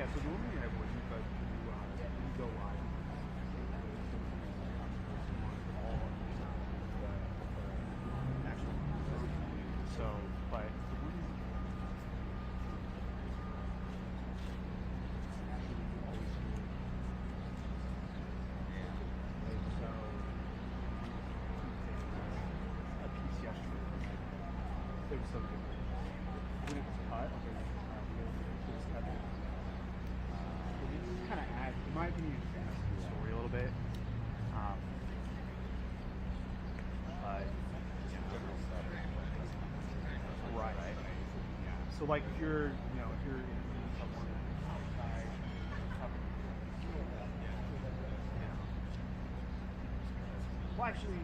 Yeah, so normally I wouldn't, but we go live. So, but a piece yesterday. It was so good. When it was cut, we just cut it. It kind of adds, in my opinion, adds to the story a little bit. But right. Yeah. So like if you're, if you're interviewing someone outside, well, actually,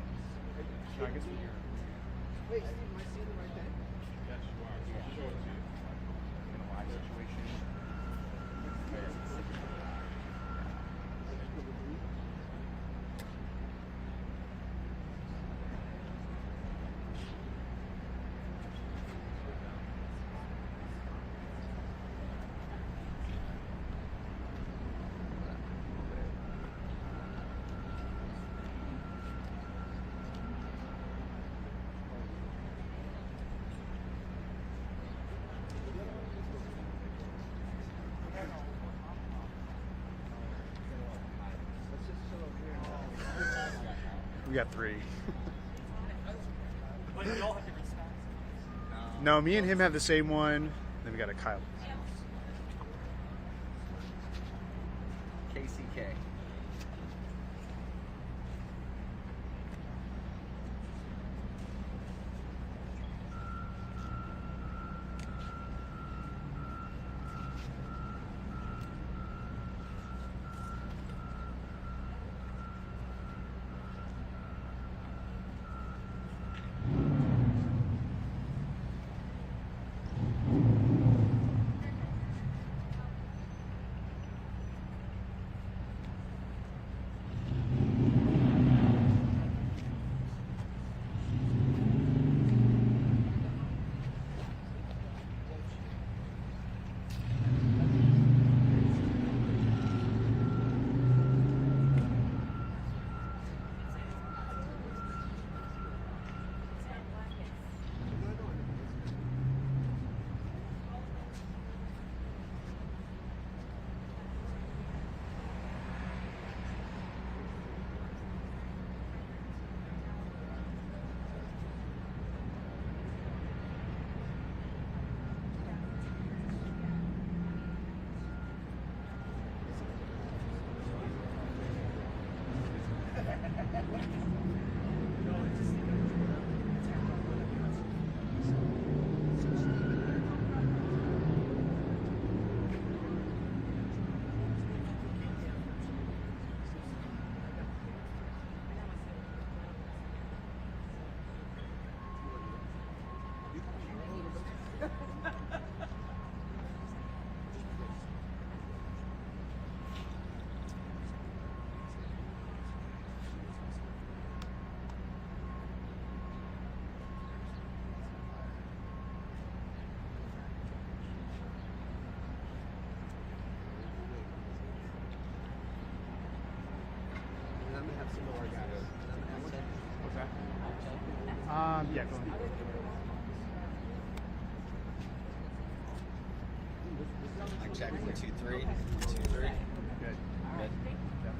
I guess when you're. Wait, Steve, am I seeing the right thing? Yes, you are. So I'll show it to you. In a live situation. We got 3. But we all have different stats. No, me and him have the same one. Then we got a Kyle. KCK. What's that? Yeah, go ahead. Mic check 1 2 3 1 2 3. Good. Good. Yep.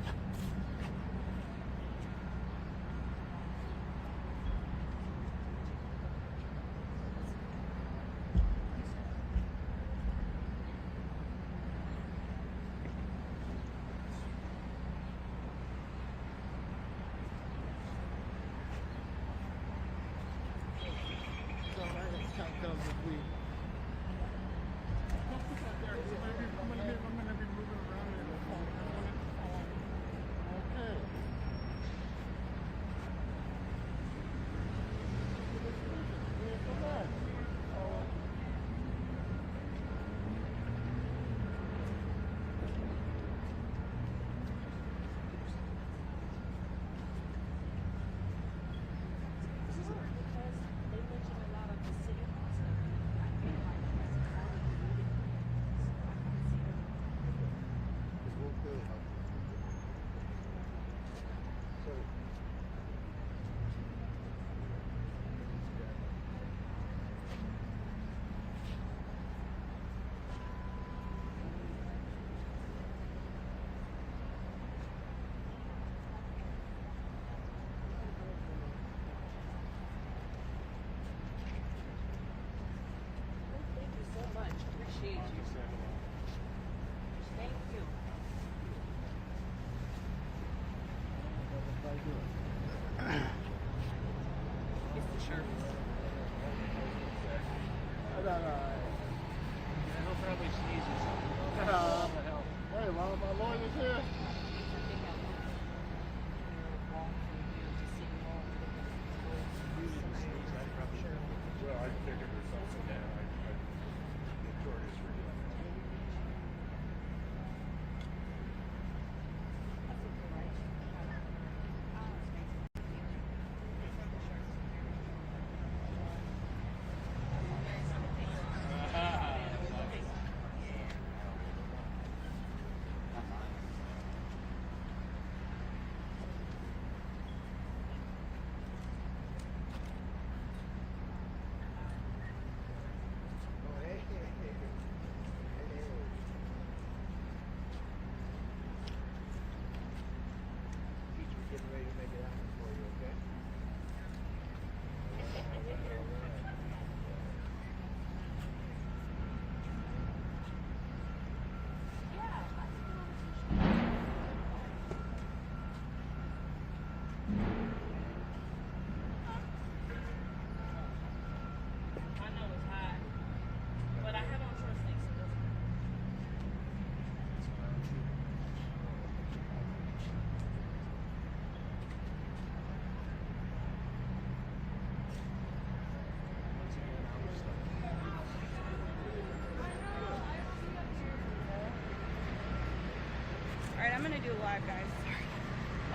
Alright, I'm gonna do a live, guys.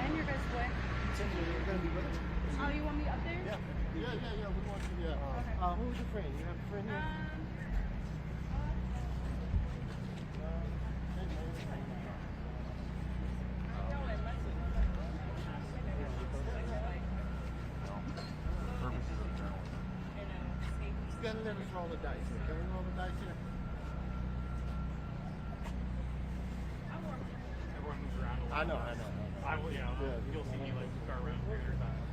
And your best way. You're gonna be with us? Oh, you want me up there? Yeah. We want you. Yeah. Okay. Who's your friend? You have a friend here? You gotta let us roll the dice. Can we roll the dice here? Everyone moves around a lot. I know. I will, yeah. You'll see me like start around 300 times.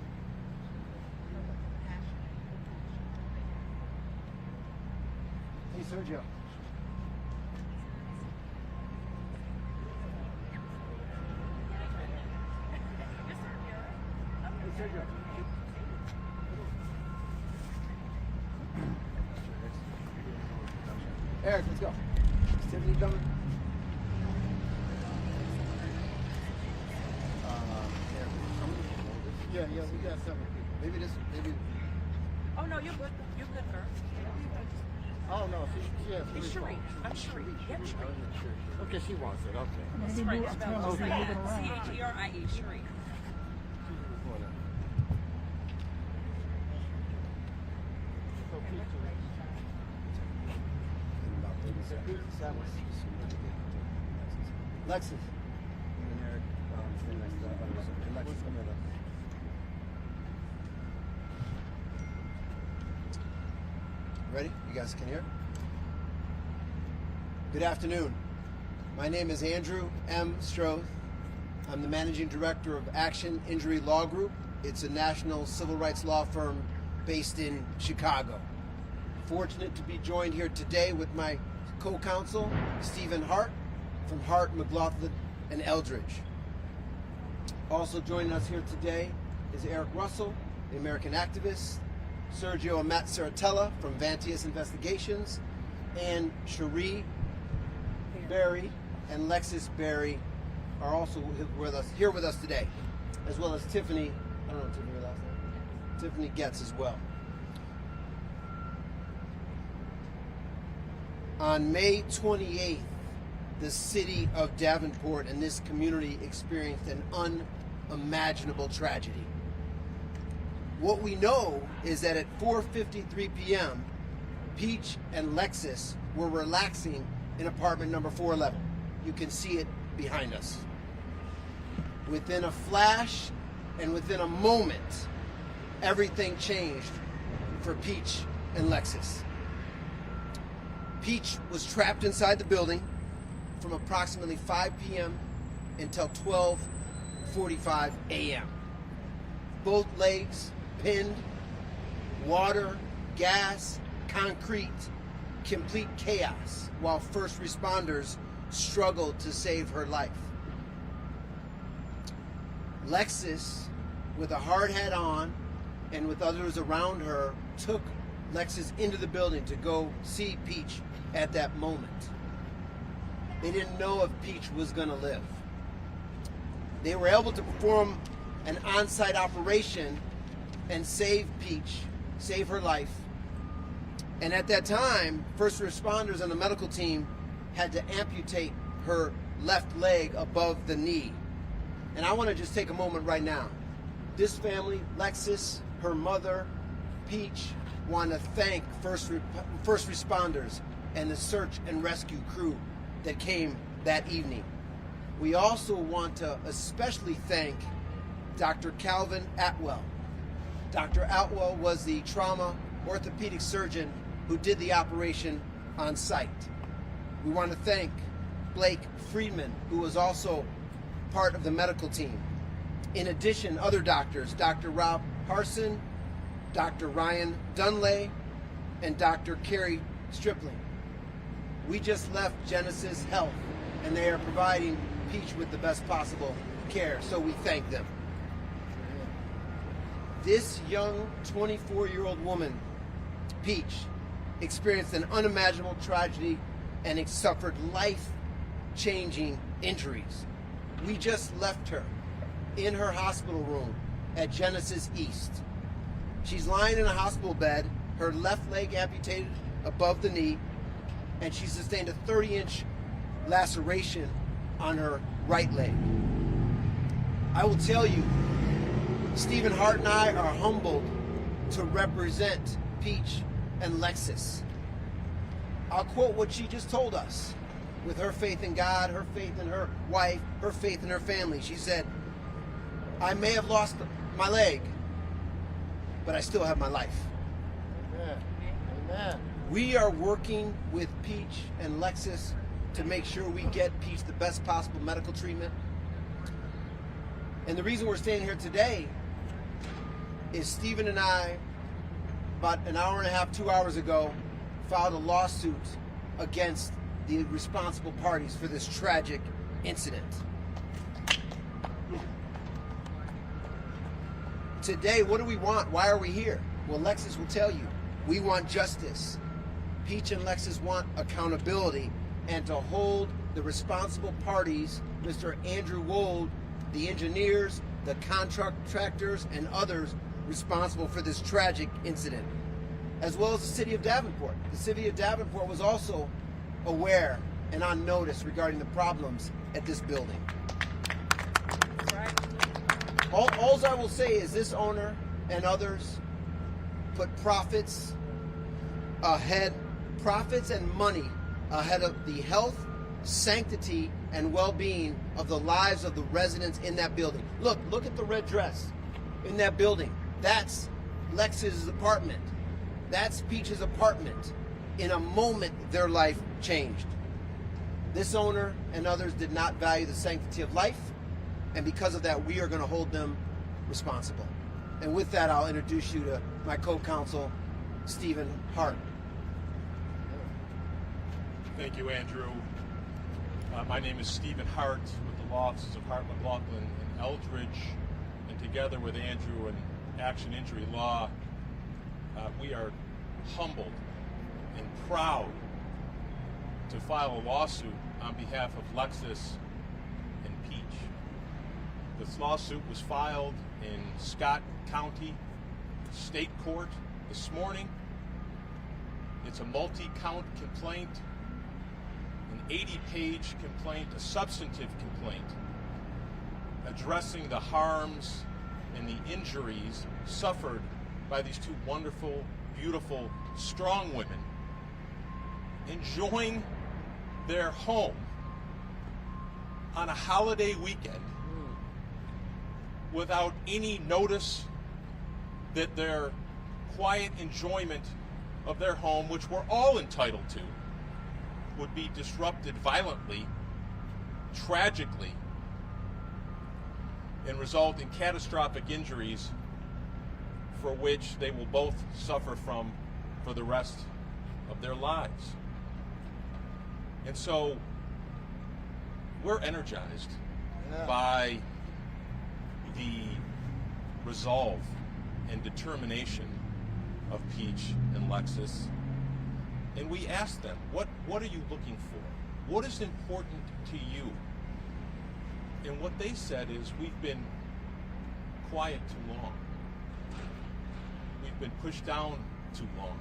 Hey, Sergio. Hey, Sergio. Eric, let's go. Is Tiffany coming? Yeah, we got several people. Maybe. Oh no, you're good. You're good, girl. Oh no, she has. It's Cherie. I'm Cherie. Yep, Cherie. Okay, she wants it. Okay. Spring spelled just like that. Cherie. Cherie. Lexus. Lexus, come here. Ready? You guys can hear? Good afternoon. My name is Andrew M. Stroth. I'm the managing director of Action Injury Law Group. It's a national civil rights law firm based in Chicago. Fortunate to be joined here today with my co-counsel, Stephen Hart, from Hart, McLaughlin, and Eldridge. Also joining us here today is Eric Russell, the American activist, Sergio and Matt Saratella from Vantius Investigations, and Cherie Berry and Lexus Berry are also here with us today, as well as Tiffany. I don't know Tiffany's last name. Tiffany Getz as well. On May 28th, the city of Davenport and this community experienced an unimaginable tragedy. What we know is that at 4:53 p.m., Peach and Lexus were relaxing in apartment number 411. You can see it behind us. Within a flash and within a moment, everything changed for Peach and Lexus. Peach was trapped inside the building from approximately 5 p.m. until 12:45 a.m. Both legs pinned, water, gas, concrete, complete chaos, while first responders struggled to save her life. Lexus, with a hard hat on and with others around her, took Lexus into the building to go see Peach at that moment. They didn't know if Peach was going to live. They were able to perform an on-site operation and save Peach, save her life. And at that time, first responders and the medical team had to amputate her left leg above the knee. And I want to just take a moment right now. This family, Lexus, her mother, Peach, want to thank first responders and the search and rescue crew that came that evening. We also want to especially thank Dr. Calvin Atwell. Dr. Atwell was the trauma orthopedic surgeon who did the operation on site. We want to thank Blake Friedman, who was also part of the medical team. In addition, other doctors, Dr. Rob Harson, Dr. Ryan Dunlay, and Dr. Carrie Stripling. We just left Genesis Health, and they are providing Peach with the best possible care, so we thank them. This young 24-year-old woman, Peach, experienced an unimaginable tragedy and it suffered life-changing injuries. We just left her in her hospital room at Genesis East. She's lying in a hospital bed, her left leg amputated above the knee, and she sustained a 30-inch laceration on her right leg. I will tell you, Stephen Hart and I are humbled to represent Peach and Lexus. I'll quote what she just told us. With her faith in God, her faith in her wife, her faith in her family. She said, I may have lost my leg, but I still have my life. Amen. Amen. We are working with Peach and Lexus to make sure we get Peach the best possible medical treatment. And the reason we're standing here today is Stephen and I, about an hour and a half, 2 hours ago, filed a lawsuit against the responsible parties for this tragic incident. Today, what do we want? Why are we here? Well, Lexus will tell you. We want justice. Peach and Lexus want accountability and to hold the responsible parties, Mr. Andrew Wold, the engineers, the contractors, and others responsible for this tragic incident, as well as the city of Davenport. The city of Davenport was also aware and on notice regarding the problems at this building. Right. All I will say is this owner and others put profits and money ahead of the health, sanctity, and well-being of the lives of the residents in that building. Look at the red dress in that building. That's Lex's apartment. That's Peach's apartment. In a moment, their life changed. This owner and others did not value the sanctity of life, and because of that, we are going to hold them responsible. And with that, I'll introduce you to my co-counsel, Stephen Hart. Thank you, Andrew. My name is Stephen Hart with the law offices of Hart, McLaughlin, and Eldridge, and together with Andrew and Action Injury Law, we are humbled and proud to file a lawsuit on behalf of Lexus and Peach. This lawsuit was filed in Scott County State Court this morning. It's a multi-count complaint, an 80-page complaint, a substantive complaint, addressing the harms and the injuries suffered by these two wonderful, beautiful, strong women enjoying their home on a holiday weekend without any notice that their quiet enjoyment of their home, which we're all entitled to, would be disrupted violently, tragically, and result in catastrophic injuries for which they will both suffer from for the rest of their lives. And so we're energized by the resolve and determination of Peach and Lexus. And we asked them, what are you looking for? What is important to you? And what they said is, we've been quiet too long. We've been pushed down too long.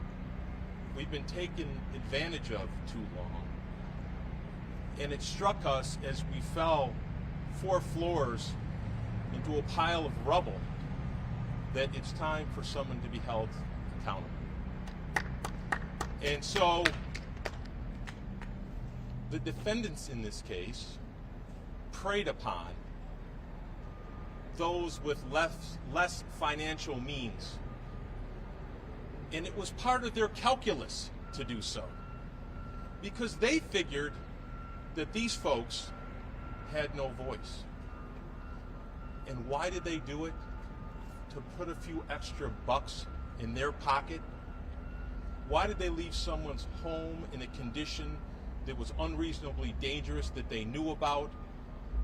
We've been taken advantage of too long. And it struck us as we fell 4 floors into a pile of rubble that it's time for someone to be held accountable. And so the defendants in this case preyed upon those with less financial means. And it was part of their calculus to do so, because they figured that these folks had no voice. And why did they do it? To put a few extra bucks in their pocket? Why did they leave someone's home in a condition that was unreasonably dangerous, that they knew about,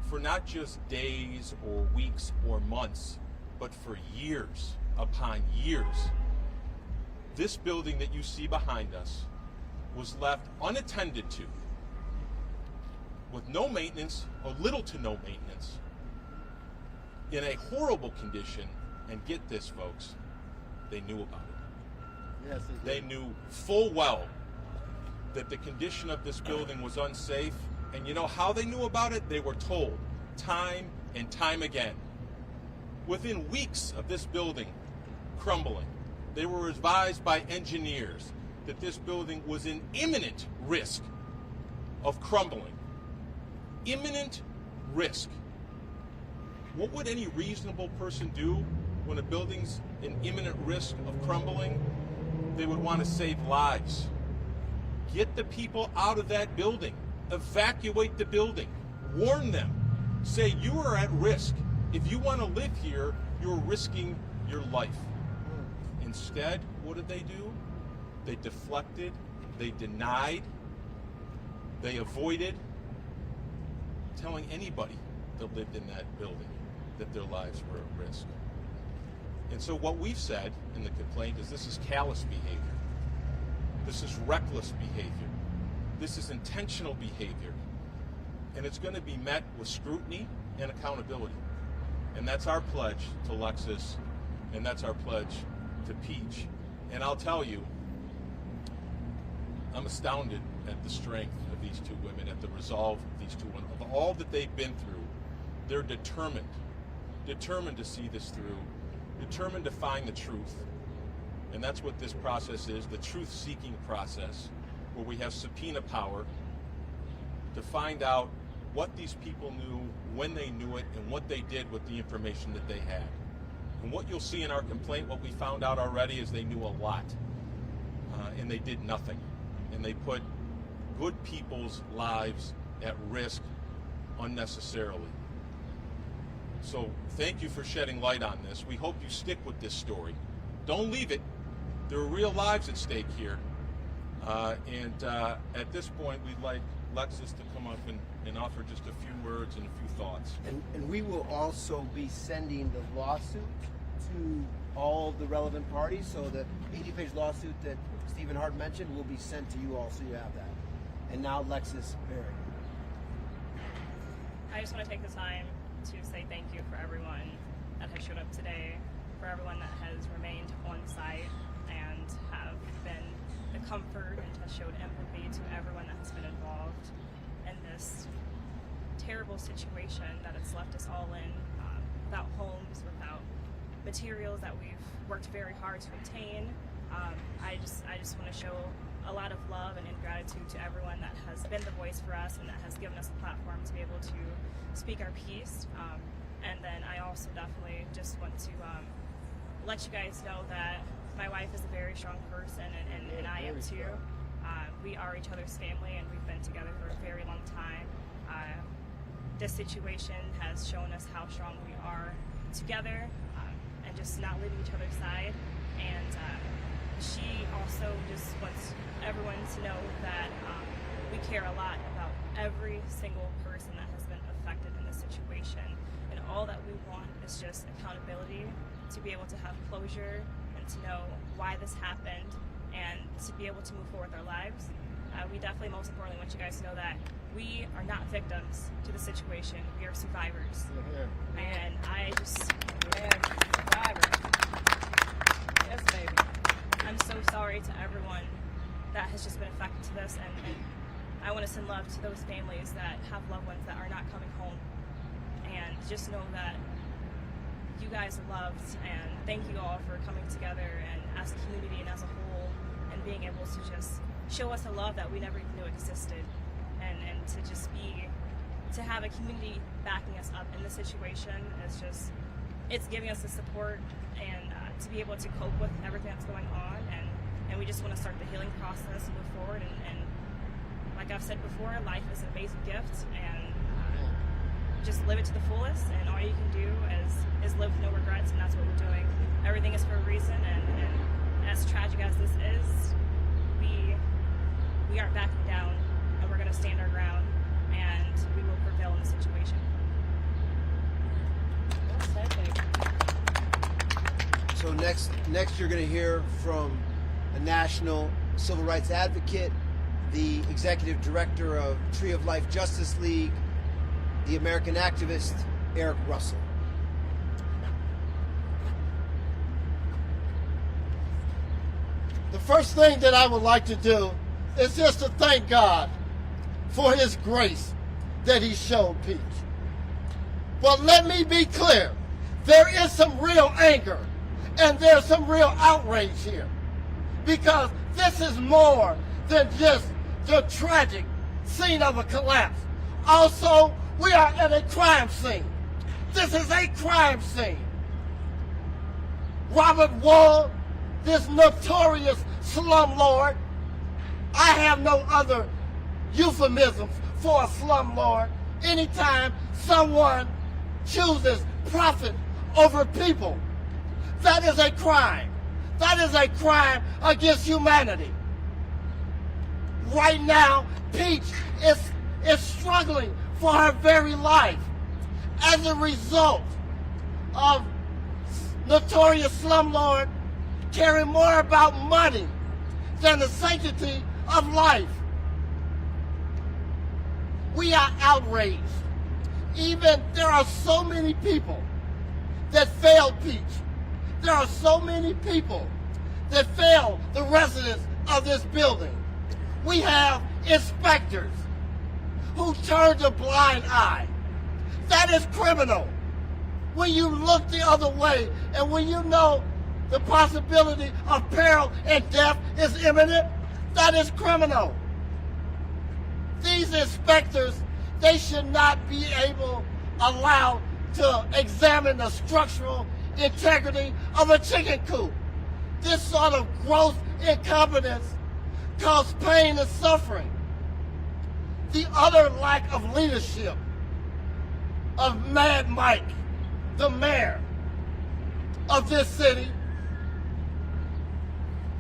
for not just days or weeks or months, but for years upon years? This building that you see behind us was left unattended to, with no maintenance, or little to no maintenance, in a horrible condition. And get this, folks, they knew about it. Yes, they knew full well that the condition of this building was unsafe, And you know how they knew about it? They were told time and time again. Within weeks of this building crumbling, they were advised by engineers that this building was in imminent risk of crumbling. Imminent risk. What would any reasonable person do when a building's in imminent risk of crumbling? They would want to save lives. Get the people out of that building. Evacuate the building. Warn them. Say, you are at risk. If you want to live here, you're risking your life. Instead, what did they do? They deflected, they denied, they avoided telling anybody that lived in that building that their lives were at risk. And so what we've said in the complaint is this is callous behavior. This is reckless behavior. This is intentional behavior. And it's going to be met with scrutiny and accountability. And that's our pledge to Lexus, and that's our pledge to Peach. And I'll tell you, I'm astounded at the strength of these two women, at the resolve of these two women, of all that they've been through. They're determined to see this through, determined to find the truth. And that's what this process is, the truth-seeking process, where we have subpoena power to find out what these people knew, when they knew it, and what they did with the information that they had. And what you'll see in our complaint, what we found out already, is they knew a lot, and they did nothing. And they put good people's lives at risk unnecessarily. So thank you for shedding light on this. We hope you stick with this story. Don't leave it. There are real lives at stake here. And at this point, we'd like Lexus to come up and offer just a few words and a few thoughts. And we will also be sending the lawsuit to all the relevant parties, so the 80-page lawsuit that Stephen Hart mentioned will be sent to you all, so you have that. And now Lexus Berry. I just want to take the time to say thank you for everyone that has showed up today, for everyone that has remained on site and have been the comfort and has showed empathy to everyone that has been involved in this terrible situation that it's left us all in, without homes, without materials that we've worked very hard to obtain. I just want to show a lot of love and gratitude to everyone that has been the voice for us and that has given us a platform to be able to speak our piece. And then I also definitely just want to let you guys know that my wife is a very strong person, and I am too. We are each other's family, and we've been together for a very long time. This situation has shown us how strong we are together, and just not leaving each other's side. And she also just wants everyone to know that we care a lot about every single person that has been affected in this situation. And all that we want is just accountability, to be able to have closure and to know why this happened and to be able to move forward with our lives. We definitely, most importantly, want you guys to know that we are not victims to the situation. We are survivors. And I just... Survivor. Yes, baby. I'm so sorry to everyone that has just been affected to this, and I want to send love to those families that have loved ones that are not coming home. And just know that you guys are loved, and thank you all for coming together and as a community and as a whole, and being able to just show us a love that we never even knew existed, and to just to have a community backing us up in this situation is just, it's giving us the support and to be able to cope with everything that's going on, and we just want to start the healing process and move forward, and like I've said before, life is an amazing gift, and just live it to the fullest, and all you can do is live with no regrets, and that's what we're doing. Everything is for a reason, and as tragic as this is, we aren't backing down, and we're going to stand our ground, and we will prevail in the situation. So next you're going to hear from a national civil rights advocate, the executive director of Tree of Life Justice League, the American activist, Eric Russell. The first thing that I would like to do is just to thank God for His grace that he showed Peach. But let me be clear, there is some real anger and there's some real outrage here, because this is more than just the tragic scene of a collapse. Also, we are at a crime scene. This is a crime scene. Robert Wall, this notorious slumlord, I have no other euphemisms for a slumlord. Anytime someone chooses profit over people, that is a crime. That is a crime against humanity. Right now, Peach is struggling for her very life as a result of notorious slumlord caring more about money than the sanctity of life. We are outraged. Even there are so many people that failed Peach. There are so many people that failed the residents of this building. We have inspectors who turned a blind eye. That is criminal. When you look the other way and when you know the possibility of peril and death is imminent, that is criminal. These inspectors, they should not be allowed to examine the structural integrity of a chicken coop. This sort of gross incompetence causes pain and suffering. The utter lack of leadership of Mad Mike, the mayor of this city,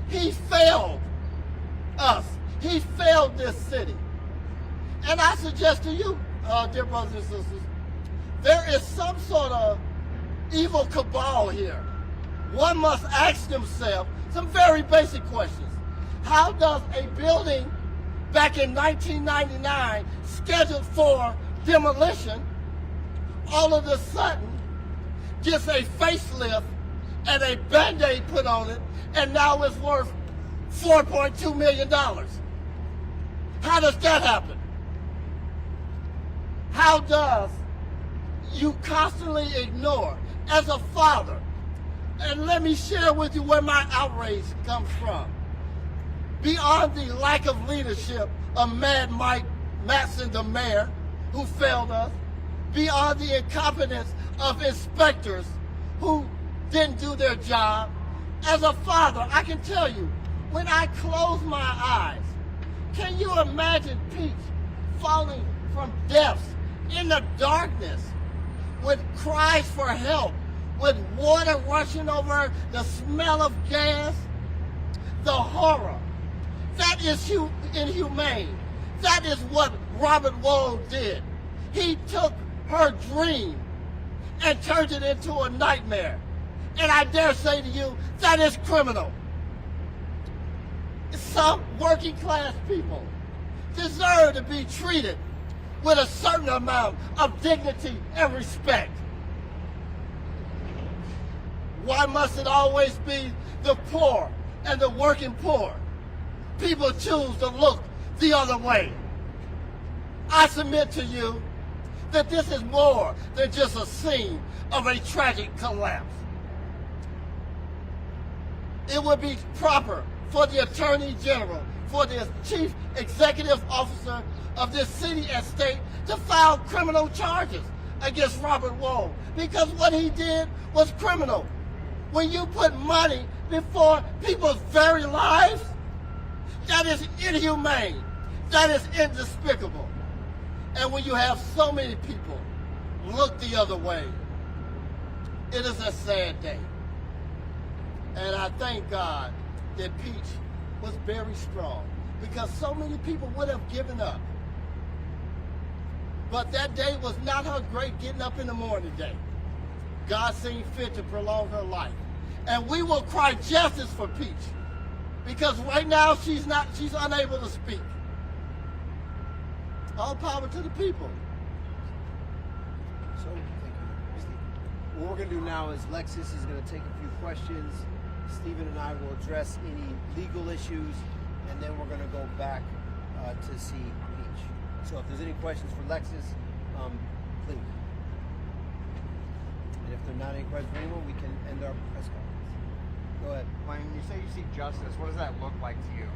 he failed us. He failed this city. And I suggest to you, dear brothers and sisters, there is some sort of evil cabal here. One must ask themselves some very basic questions. How does a building back in 1999 scheduled for demolition all of a sudden gets a facelift and a Band-Aid put on it, and now it's worth $4.2 million? How does that happen? How does you constantly ignore, as a father, and let me share with you where my outrage comes from. Beyond the lack of leadership of Mad Mike Matson, the mayor, who failed us, beyond the incompetence of inspectors who didn't do their job, as a father, I can tell you, when I close my eyes, can you imagine Peach falling from depths in the darkness with cries for help, with water rushing over, the smell of gas, the horror? That is inhumane. That is what Robert Wall did. He took her dream and turned it into a nightmare. And I dare say to you, that is criminal. Some working class people deserve to be treated with a certain amount of dignity and respect. Why must it always be the poor and the working poor? People choose to look the other way. I submit to you that this is more than just a scene of a tragic collapse. It would be proper for the Attorney General, for the Chief Executive Officer of this city and state to file criminal charges against Robert Wall, because what he did was criminal. When you put money before people's very lives, that is inhumane. That is indespicable. And when you have so many people look the other way, it is a sad day. And I thank God that Peach was very strong, because so many people would have given up. But that day was not her great getting up in the morning day. God seemed fit to prolong her life. And we will cry justice for Peach, because right now she's unable to speak. All power to the people. So, thank you, Steve. What we're going to do now is Lexus is going to take a few questions. Stephen and I will address any legal issues, and then we're going to go back to see Peach. So if there's any questions for Lexus, please. And if there are not any questions for anyone, we can end our press conference. Go ahead. When you say you seek justice, what does that look like to you?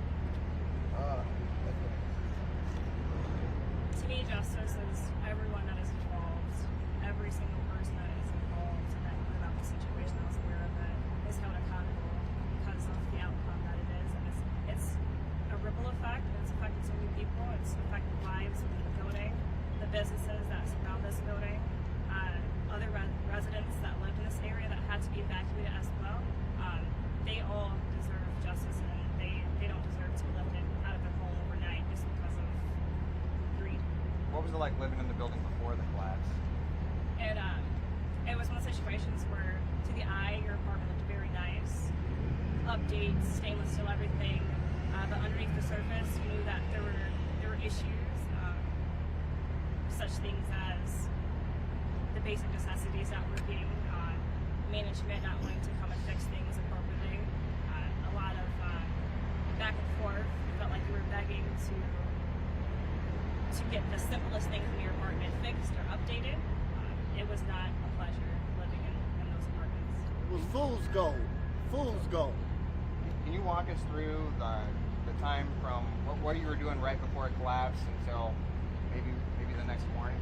To me, justice is everyone that is involved, every single person that is involved and that knew about the situation, that was aware of it, is held accountable because of the outcome that it is. And it's a ripple effect, and it's affected so many people. It's affected lives within the building, the businesses that surround this building, other residents that lived in this area that had to be evacuated as well. They all deserve justice, and they don't deserve to be lifted out of their home overnight just because of greed. What was it like living in the building before the collapse? It was one of those situations where, to the eye, your apartment looked very nice, updates, stainless steel, everything. But underneath the surface, you knew that there were issues, such things as the basic necessities that were being management not wanting to come and fix things appropriately. A lot of back and forth. You felt like you were begging to get the simplest things in your apartment fixed or updated. It was not a pleasure living in those apartments. It was fool's gold. Fool's gold. Can you walk us through the time from what you were doing right before it collapsed until maybe the next morning?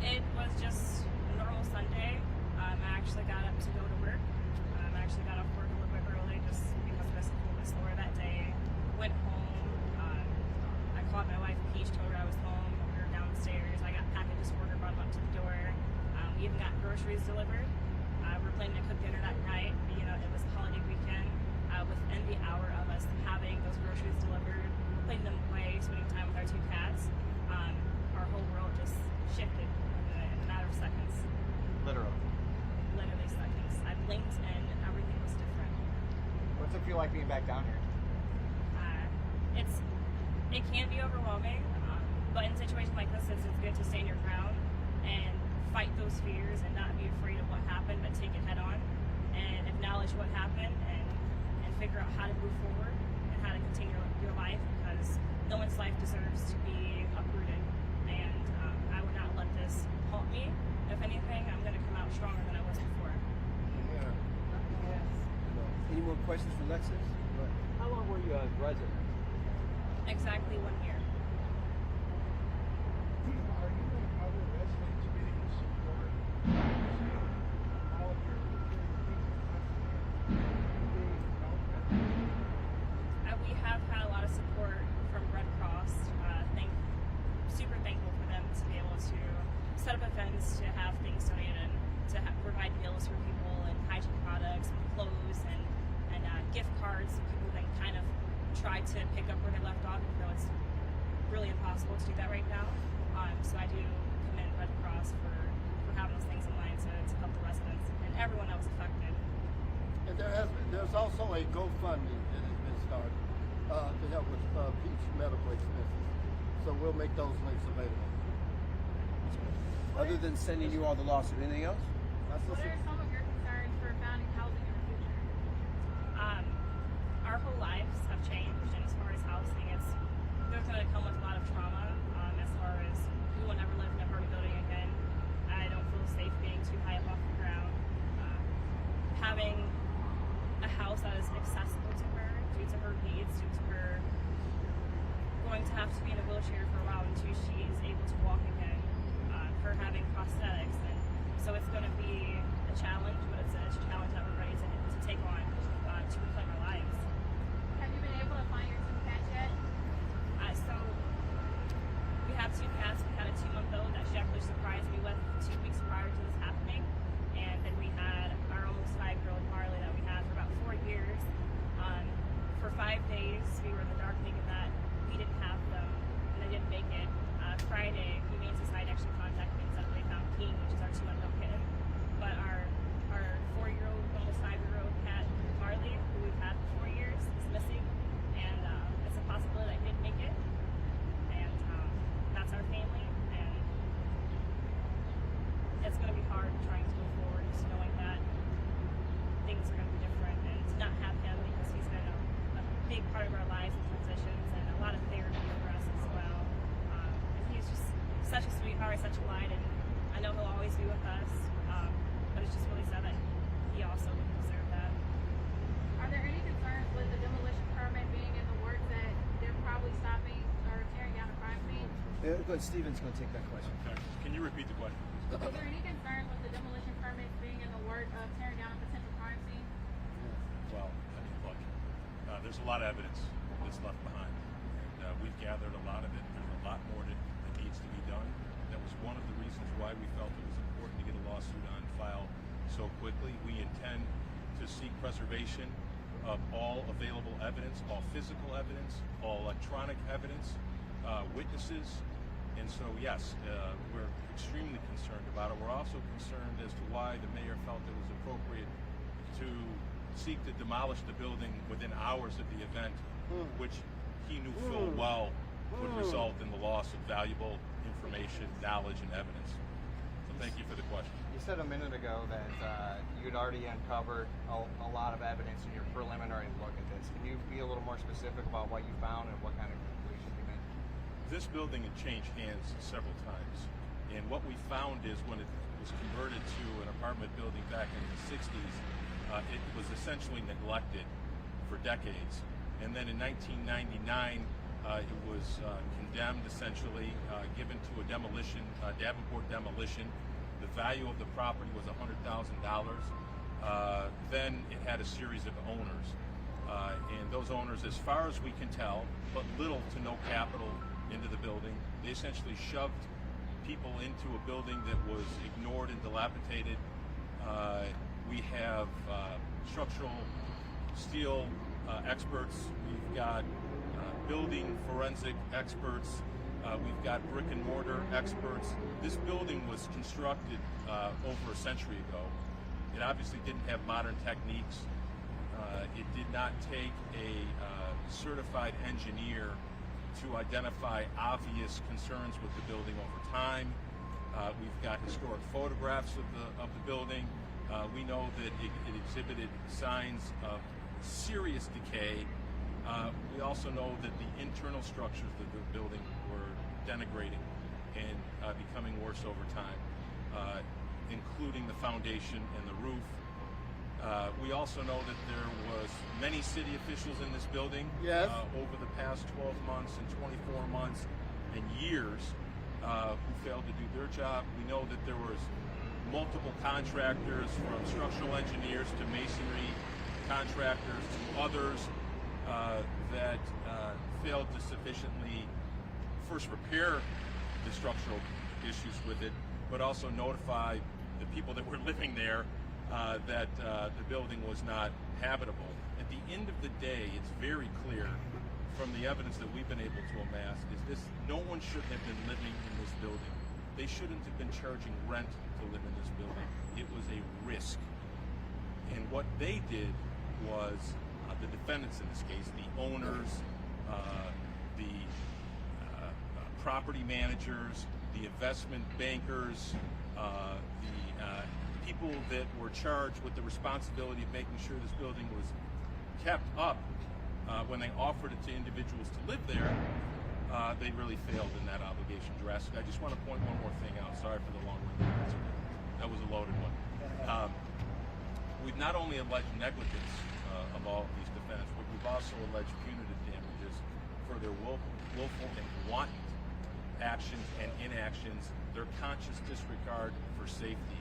It was just a normal Sunday. I actually got up to go to work. I actually got off work a little bit early just because I was a little bit slower that day. Went home. I called my wife Peach, told her I was home. We were downstairs. I got packages for her, brought them up to the door. We even got groceries delivered. We were planning to cook dinner that night. You know, it was a holiday weekend. Within the hour of us having those groceries delivered, putting them away, spending time with our two cats, our whole world just shifted in a matter of seconds. Literally Seconds. I blinked and everything was different. What's it feel like being back down here? It can be overwhelming, but in a situation like this, it's good to stand your ground and fight those fears and not be afraid of what happened, but take it head on and acknowledge what happened and figure out how to move forward and how to continue your life, because no one's life deserves to be uprooted. And I would not let this haunt me. If anything, I'm going to come out stronger than I was before. Yeah. Any more questions for Lexus? How long were you a resident? Exactly 1 year. Are you and other residents getting support? All of your We have had a lot of support from Red Cross. Super thankful for them to be able to set up events, to have things donated, and to provide meals for people and hygiene products and clothes and gift cards. So people then kind of try to pick up where they left off, even though it's really impossible to do that right now. So I do commend Red Cross for having those things in mind to help the residents and everyone that was affected. And there's also a GoFundMe that has been started to help with Peach medical expenses. So we'll make those links available. Other than sending you all the lawsuit, anything else? What are some of your concerns for founding housing in the future? Our whole lives have changed, and as far as housing, there's going to come with a lot of trauma. As far as we will never live in a apartment building again. I don't feel safe being too high up off the ground. Having a house that is accessible to her due to her needs, due to her going to have to be in a wheelchair for a while until she is able to walk again. Her having prosthetics, and so it's going to be a challenge, but it's a challenge that we're ready to take on to reclaim our lives. Have you been able to find your two cats yet? So we have two cats. We had a 2-month-old that she actually surprised me with 2 weeks prior to this happening, and then we had our almost 5-year-old Marley that we had for about 4 years. For 5 days, we were in the dark thinking that we didn't have them, and they didn't make it. Friday, Humane Society actually contacted me and said they found King, which is our 2-month-old kitten. But our 4-year-old, almost 5-year-old cat, Marley, who we've had for 4 years, is missing. And it's a possibility that he didn't make it. And that's our family. And it's going to be hard trying to move forward, just knowing that things are going to be different. And to not have him, because he's been a big part of our lives and transitions, and a lot of therapy for us as well. always such a light, and I know he'll always be with us. But it's just really sad that he also would deserve that. Are there any concerns with the demolition permit being in the works that they're probably stopping or tearing down a crime scene? Go ahead, Steven's going to take that question. Can you repeat the question? Is there any concern with the demolition permit being in the work of tearing down a potential crime scene? Well, I mean, look, there's a lot of evidence that's left behind. And we've gathered a lot of it. There's a lot more that needs to be done. That was one of the reasons why we felt it was important to get a lawsuit on file so quickly. We intend to seek preservation of all available evidence, all physical evidence, all electronic evidence, witnesses. And so, yes, we're extremely concerned about it. We're also concerned as to why the mayor felt it was appropriate to seek to demolish the building within hours of the event, which he knew full well would result in the loss of valuable information, knowledge, and evidence. So thank you for the question. You said a minute ago that you'd already uncovered a lot of evidence in your preliminary look at this. Can you be a little more specific about what you found and what kind of conclusion you made? This building had changed hands several times, and what we found is when it was converted to an apartment building back in the 60s, it was essentially neglected for decades. And then in 1999, it was condemned, essentially, given to a demolition, Davenport demolition. The value of the property was $100,000. Then it had a series of owners. And those owners, as far as we can tell, put little to no capital into the building. They essentially shoved people into a building that was ignored and dilapidated. We have structural steel experts. We've got building forensic experts. We've got brick and mortar experts. This building was constructed over a century ago. It obviously didn't have modern techniques. It did not take a certified engineer to identify obvious concerns with the building over time. We've got historic photographs of the building. We know that it exhibited signs of serious decay. We also know that the internal structures of the building were denigrating and becoming worse over time, including the foundation and the roof. We also know that there was many city officials in this building over the past 12 months and 24 months and years who failed to do their job. We know that there was multiple contractors, from structural engineers to masonry contractors to others that failed to sufficiently first repair the structural issues with it, but also notify the people that were living there that the building was not habitable. At the end of the day, it's very clear from the evidence that we've been able to amass is this: no one should have been living in this building. They shouldn't have been charging rent to live in this building. It was a risk. And what they did was, the defendants in this case, the owners, the property managers, the investment bankers, the people that were charged with the responsibility of making sure this building was kept up when they offered it to individuals to live there, they really failed in that obligation drastically. I just want to point one more thing out. Sorry for the long-winded answer. That was a loaded one. We've not only alleged negligence of all of these defendants, but we've also alleged punitive damages for their willful and wanton actions and inactions, their conscious disregard for safety.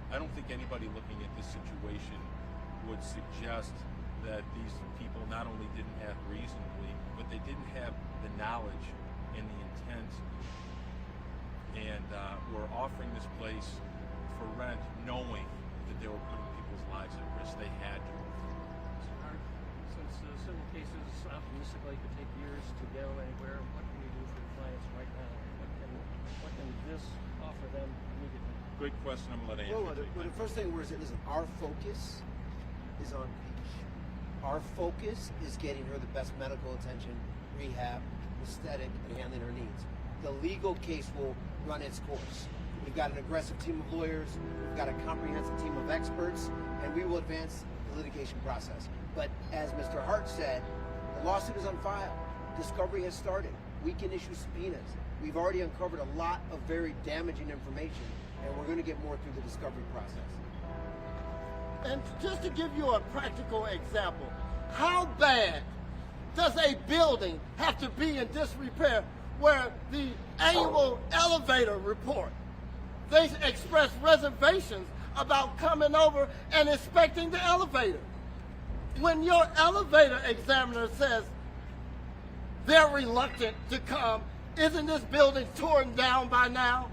I don't think anybody looking at this situation would suggest that these people not only didn't act reasonably, but they didn't have the knowledge and the intent, and were offering this place for rent knowing that they were putting people's lives at risk. They had to. Since civil cases optimistically could take years to go anywhere, what can you do for your clients right now? What can this offer them immediately? Good question. I'm going to let Andrew take the first thing we're saying is, our focus is on Peach. Our focus is getting her the best medical attention, rehab, aesthetic, and handling her needs. The legal case will run its course. We've got an aggressive team of lawyers, we've got a comprehensive team of experts, and we will advance the litigation process. But as Mr. Hart said, the lawsuit is on file. Discovery has started. we can issue subpoenas. We've already uncovered a lot of very damaging information, and we're going to get more through the discovery process. And just to give you a practical example, how bad does a building have to be in disrepair where the annual elevator report, they express reservations about coming over and inspecting the elevator? When your elevator examiner says they're reluctant to come, isn't this building torn down by now?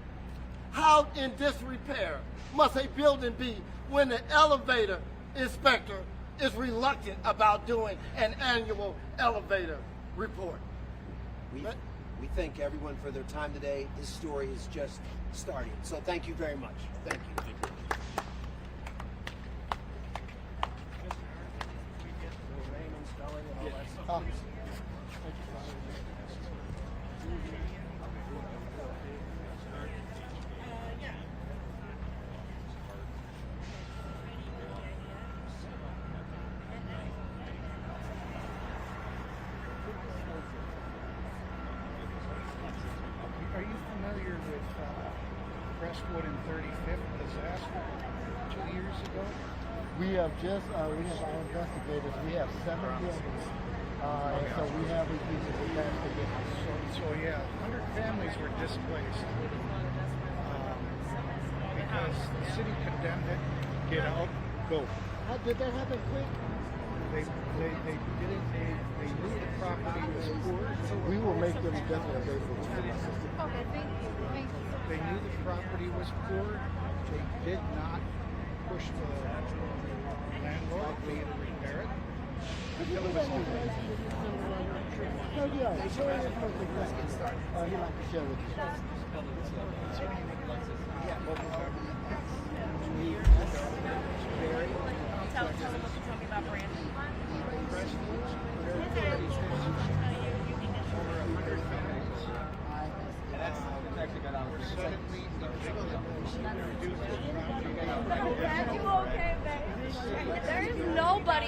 How in disrepair must a building be when the elevator inspector is reluctant about doing an annual elevator report? We thank everyone for their time today. This story is just starting. So thank you very much. Thank you. Are you familiar with Crestwood and 35th disaster 2 years ago? We have just, we have our investigators, we have 7 buildings, and so we have repeated investigations. So yeah, 100 families were displaced because the city condemned it. Get out, go. How did that happen quick? They did it. They knew the property was poor. We will make them definitely available to you. Okay, thank you. Thank you. They knew the property was poor. They did not push the landlord to either repair it until it was too late. Oh yeah, sure. He'd like to share with you. Tell them what you told me about Brandon. You okay, babe? There is nobody